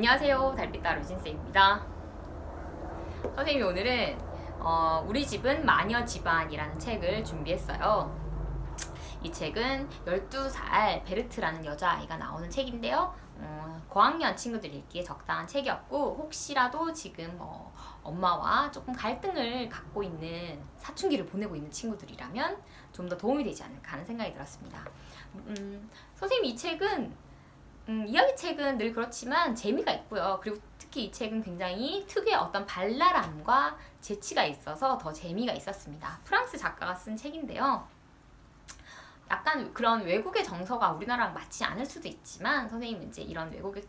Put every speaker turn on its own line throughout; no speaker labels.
안녕하세요. 달빛따 루진쌤입니다. 선생님이 오늘은 우리 집은 마녀 집안이라는 책을 준비했어요. 이 책은 12살 베르트라는 여자아이가 나오는 책인데요. 고학년 친구들 읽기에 적당한 책이었고, 혹시라도 지금 엄마와 조금 갈등을 갖고 있는 사춘기를 보내고 있는 친구들이라면 좀 더 도움이 되지 않을까 하는 생각이 들었습니다. 선생님, 이 책은 이야기책은 늘 그렇지만 재미가 있고요. 그리고 특히 이 책은 굉장히 특유의 어떤 발랄함과 재치가 있어서 더 재미가 있었습니다. 프랑스 작가가 쓴 책인데요. 약간 그런 외국의 정서가 우리나라랑 맞지 않을 수도 있지만, 선생님은 이제 이런 외국의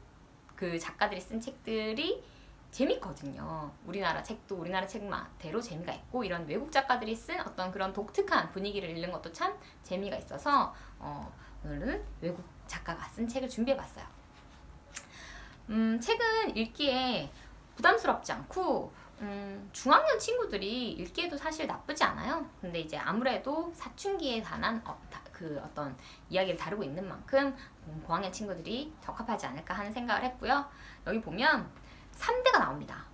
그 작가들이 쓴 책들이 재밌거든요. 우리나라 책도 우리나라 책만대로 재미가 있고, 이런 외국 작가들이 쓴 어떤 그런 독특한 분위기를 읽는 것도 참 재미가 있어서 오늘은 외국 작가가 쓴 책을 준비해봤어요. 책은 읽기에 부담스럽지 않고 중학년 친구들이 읽기에도 사실 나쁘지 않아요. 근데 이제 아무래도 사춘기에 관한 어떤 이야기를 다루고 있는 만큼 고학년 친구들이 적합하지 않을까 하는 생각을 했고요. 여기 보면 3대가 나옵니다.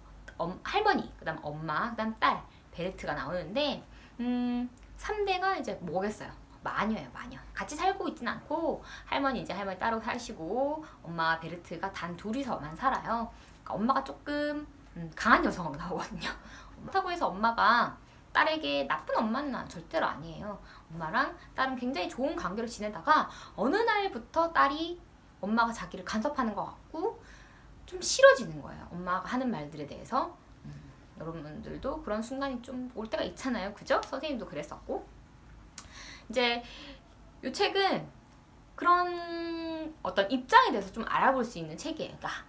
할머니, 그 다음 엄마, 그 다음 딸, 베르트가 나오는데 3대가 이제 뭐겠어요? 마녀예요, 마녀. 같이 살고 있진 않고, 할머니 따로 사시고, 엄마 베르트가 단 둘이서만 살아요. 그러니까 엄마가 조금 강한 여성으로 나오거든요. 그렇다고 해서 엄마가 딸에게 나쁜 엄마는 절대로 아니에요. 엄마랑 딸은 굉장히 좋은 관계로 지내다가 어느 날부터 딸이 엄마가 자기를 간섭하는 것 같고 좀 싫어지는 거예요. 엄마가 하는 말들에 대해서. 여러분들도 그런 순간이 좀 올 때가 있잖아요. 그죠? 선생님도 그랬었고. 이제 이 책은 그런 어떤 입장에 대해서 좀 알아볼 수 있는 책이에요. 그러니까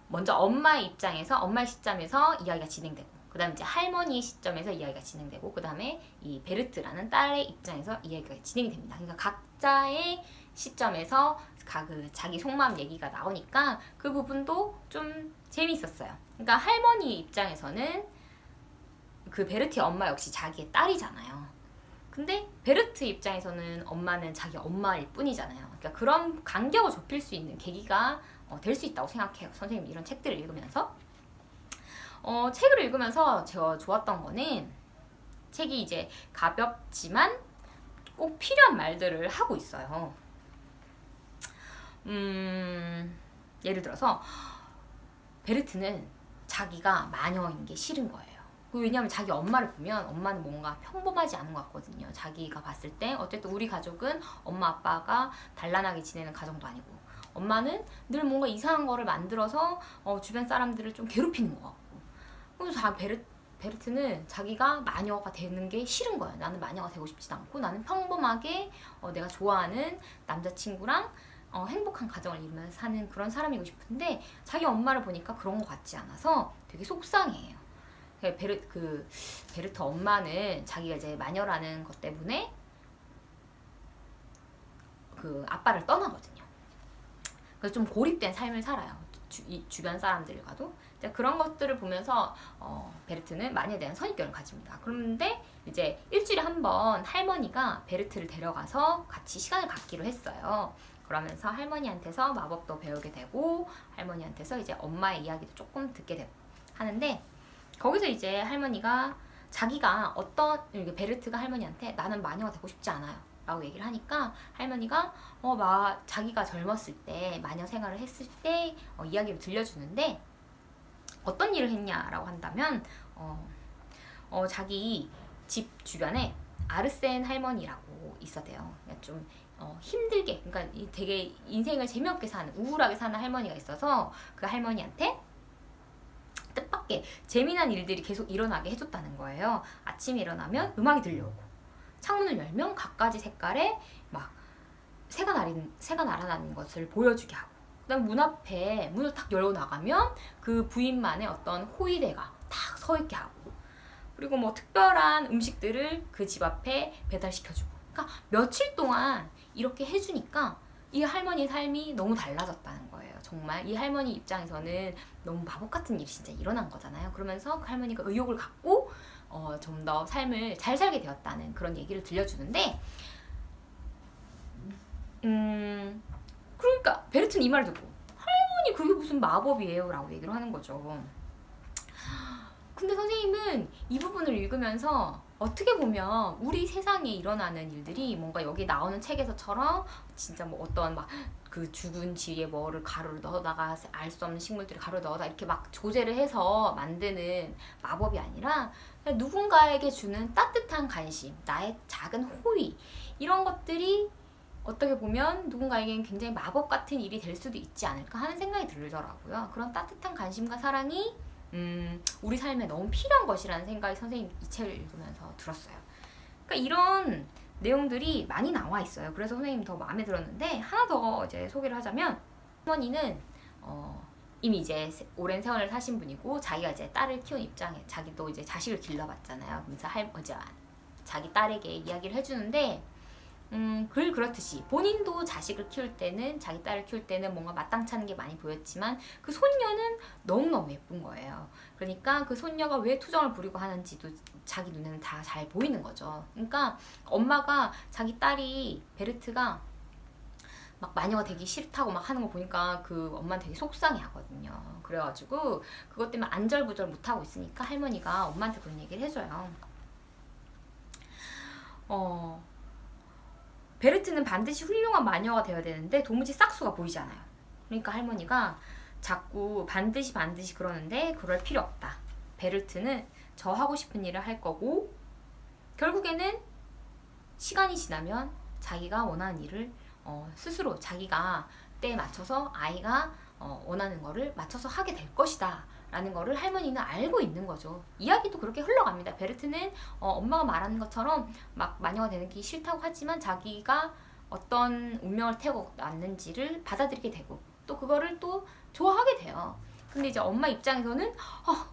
먼저 엄마의 입장에서, 엄마의 시점에서 이야기가 진행되고, 그 다음에 이제 할머니의 시점에서 이야기가 진행되고, 그 다음에 이 베르트라는 딸의 입장에서 이야기가 진행이 됩니다. 그러니까 각자의 시점에서 자기 속마음 얘기가 나오니까 그 부분도 좀 재미있었어요. 그러니까 할머니의 입장에서는 그 베르트의 엄마 역시 자기의 딸이잖아요. 근데 베르트 입장에서는 엄마는 자기 엄마일 뿐이잖아요. 그러니까 그런 간격을 좁힐 수 있는 계기가 될 수 있다고 생각해요. 선생님 이런 책들을 읽으면서. 책을 읽으면서 제가 좋았던 거는, 책이 이제 가볍지만 꼭 필요한 말들을 하고 있어요. 예를 들어서 베르트는 자기가 마녀인 게 싫은 거예요. 왜냐하면 자기 엄마를 보면 엄마는 뭔가 평범하지 않은 것 같거든요. 자기가 봤을 때 어쨌든 우리 가족은 엄마 아빠가 단란하게 지내는 가정도 아니고, 엄마는 늘 뭔가 이상한 거를 만들어서 주변 사람들을 좀 괴롭히는 것 같고. 그래서 베르트는 자기가 마녀가 되는 게 싫은 거예요. 나는 마녀가 되고 싶지도 않고, 나는 평범하게 내가 좋아하는 남자친구랑 행복한 가정을 이루면서 사는 그런 사람이고 싶은데, 자기 엄마를 보니까 그런 것 같지 않아서 되게 속상해요. 베르트 엄마는 자기가 이제 마녀라는 것 때문에 그 아빠를 떠나거든요. 그래서 좀 고립된 삶을 살아요. 주변 사람들과도. 그런 것들을 보면서 베르트는 마녀에 대한 선입견을 가집니다. 그런데 이제 일주일에 한 번 할머니가 베르트를 데려가서 같이 시간을 갖기로 했어요. 그러면서 할머니한테서 마법도 배우게 되고, 할머니한테서 이제 엄마의 이야기도 조금 듣게 되고 하는데, 거기서 이제 할머니가 자기가 베르트가 할머니한테 나는 마녀가 되고 싶지 않아요 라고 얘기를 하니까, 할머니가 자기가 젊었을 때 마녀 생활을 했을 때 이야기를 들려주는데, 어떤 일을 했냐라고 한다면 자기 집 주변에 아르센 할머니라고 있었대요. 그러니까 좀 힘들게, 그러니까 되게 인생을 재미없게 사는, 우울하게 사는 할머니가 있어서 그 할머니한테 뜻밖의 재미난 일들이 계속 일어나게 해줬다는 거예요. 아침에 일어나면 음악이 들려오고, 창문을 열면 각가지 색깔의 막 새가 날아다니는 것을 보여주게 하고, 그다음 문 앞에 문을 탁 열고 나가면 그 부인만의 어떤 호위대가 탁 서 있게 하고, 그리고 뭐 특별한 음식들을 그 집 앞에 배달시켜주고. 그러니까 며칠 동안 이렇게 해주니까 이 할머니의 삶이 너무 달라졌다는 거예요. 정말 이 할머니 입장에서는 너무 마법 같은 일이 진짜 일어난 거잖아요. 그러면서 그 할머니가 의욕을 갖고 좀 더 삶을 잘 살게 되었다는 그런 얘기를 들려주는데, 그러니까 베르트는 이 말을 듣고, 할머니 아니 그게 무슨 마법이에요 라고 얘기를 하는 거죠. 근데 선생님은 이 부분을 읽으면서 어떻게 보면 우리 세상에 일어나는 일들이 뭔가 여기 나오는 책에서처럼 진짜 뭐 어떤 막 그 죽은 쥐에 뭐를 가루를 넣어다가 알 수 없는 식물들을 가루를 넣어다 이렇게 막 조제를 해서 만드는 마법이 아니라 그냥 누군가에게 주는 따뜻한 관심, 나의 작은 호의 이런 것들이 어떻게 보면 누군가에게는 굉장히 마법 같은 일이 될 수도 있지 않을까 하는 생각이 들더라고요. 그런 따뜻한 관심과 사랑이 우리 삶에 너무 필요한 것이라는 생각이 선생님 이 책을 읽으면서 들었어요. 그러니까 이런 내용들이 많이 나와 있어요. 그래서 선생님 더 마음에 들었는데 하나 더 이제 소개를 하자면 할머니는 이미 이제 오랜 세월을 사신 분이고 자기가 이제 딸을 키운 입장에 자기도 이제 자식을 길러봤잖아요. 그래서 자기 딸에게 이야기를 해주는데 그렇듯이 본인도 자식을 키울 때는 자기 딸을 키울 때는 뭔가 마땅치 않은 게 많이 보였지만 그 손녀는 너무너무 예쁜 거예요. 그러니까 그 손녀가 왜 투정을 부리고 하는지도 자기 눈에는 다 잘 보이는 거죠. 그러니까 엄마가 자기 딸이 베르트가 막 마녀가 되기 싫다고 막 하는 거 보니까 그 엄마는 되게 속상해 하거든요. 그래가지고 그것 때문에 안절부절 못하고 있으니까 할머니가 엄마한테 그런 얘기를 해줘요. 베르트는 반드시 훌륭한 마녀가 되어야 되는데 도무지 싹수가 보이지 않아요. 그러니까 할머니가 자꾸 반드시 그러는데 그럴 필요 없다. 베르트는 저 하고 싶은 일을 할 거고 결국에는 시간이 지나면 자기가 원하는 일을 스스로 자기가 때에 맞춰서 아이가 원하는 거를 맞춰서 하게 될 것이다 라는 거를 할머니는 알고 있는 거죠. 이야기도 그렇게 흘러갑니다. 베르트는 엄마가 말하는 것처럼 막 마녀가 되는 게 싫다고 하지만 자기가 어떤 운명을 태우고 왔는지를 받아들이게 되고 또 그거를 또 좋아하게 돼요. 근데 이제 엄마 입장에서는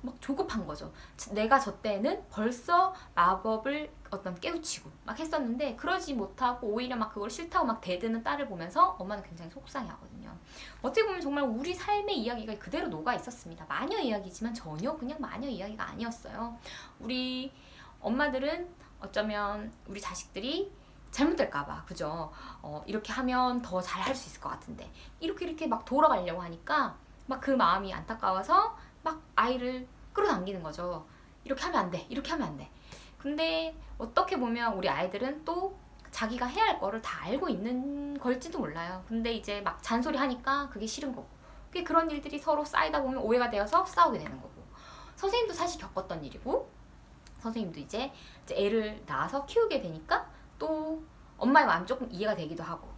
막 조급한 거죠. 내가 저 때는 벌써 마법을 깨우치고 막 했었는데 그러지 못하고 오히려 막 그걸 싫다고 막 대드는 딸을 보면서 엄마는 굉장히 속상해하거든요. 어떻게 보면 정말 우리 삶의 이야기가 그대로 녹아 있었습니다. 마녀 이야기지만 전혀 그냥 마녀 이야기가 아니었어요. 우리 엄마들은 어쩌면 우리 자식들이 잘못될까봐 그죠? 이렇게 하면 더 잘할 수 있을 것 같은데 이렇게 막 돌아가려고 하니까 막 그 마음이 안타까워서 막 아이를 끌어당기는 거죠. 이렇게 하면 안 돼. 이렇게 하면 안 돼. 근데 어떻게 보면 우리 아이들은 또 자기가 해야 할 거를 다 알고 있는 걸지도 몰라요. 근데 이제 막 잔소리 하니까 그게 싫은 거고. 그런 일들이 서로 쌓이다 보면 오해가 되어서 싸우게 되는 거고. 선생님도 사실 겪었던 일이고 선생님도 이제 애를 낳아서 키우게 되니까 또 엄마의 마음이 조금 이해가 되기도 하고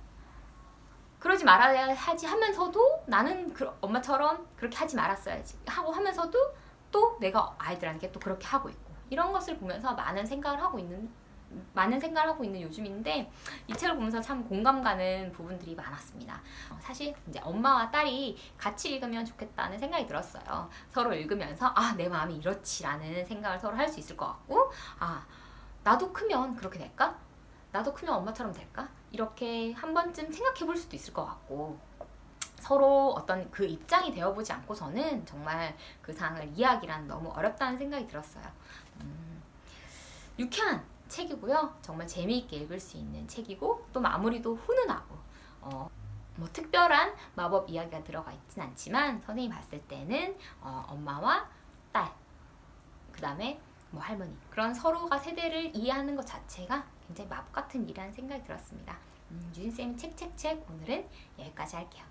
그러지 말아야 하지 하면서도 나는 엄마처럼 그렇게 하지 말았어야지 하고 하면서도 또 내가 아이들한테 또 그렇게 하고 있고 이런 것을 보면서 많은 생각을 하고 있는 요즘인데 이 책을 보면서 참 공감 가는 부분들이 많았습니다. 사실 이제 엄마와 딸이 같이 읽으면 좋겠다는 생각이 들었어요. 서로 읽으면서 내 마음이 이렇지라는 생각을 서로 할 수 있을 것 같고 나도 크면 그렇게 될까? 나도 크면 엄마처럼 될까? 이렇게 한 번쯤 생각해 볼 수도 있을 것 같고 서로 어떤 그 입장이 되어보지 않고서는 정말 그 상황을 이해하기란 너무 어렵다는 생각이 들었어요. 유쾌한 책이고요. 정말 재미있게 읽을 수 있는 책이고 또 마무리도 훈훈하고 뭐 특별한 마법 이야기가 들어가 있진 않지만 선생님이 봤을 때는 엄마와 딸 그 다음에 뭐 할머니 그런 서로가 세대를 이해하는 것 자체가 굉장히 마법 같은 일이라는 생각이 들었습니다. 유진쌤이 책책책 오늘은 여기까지 할게요.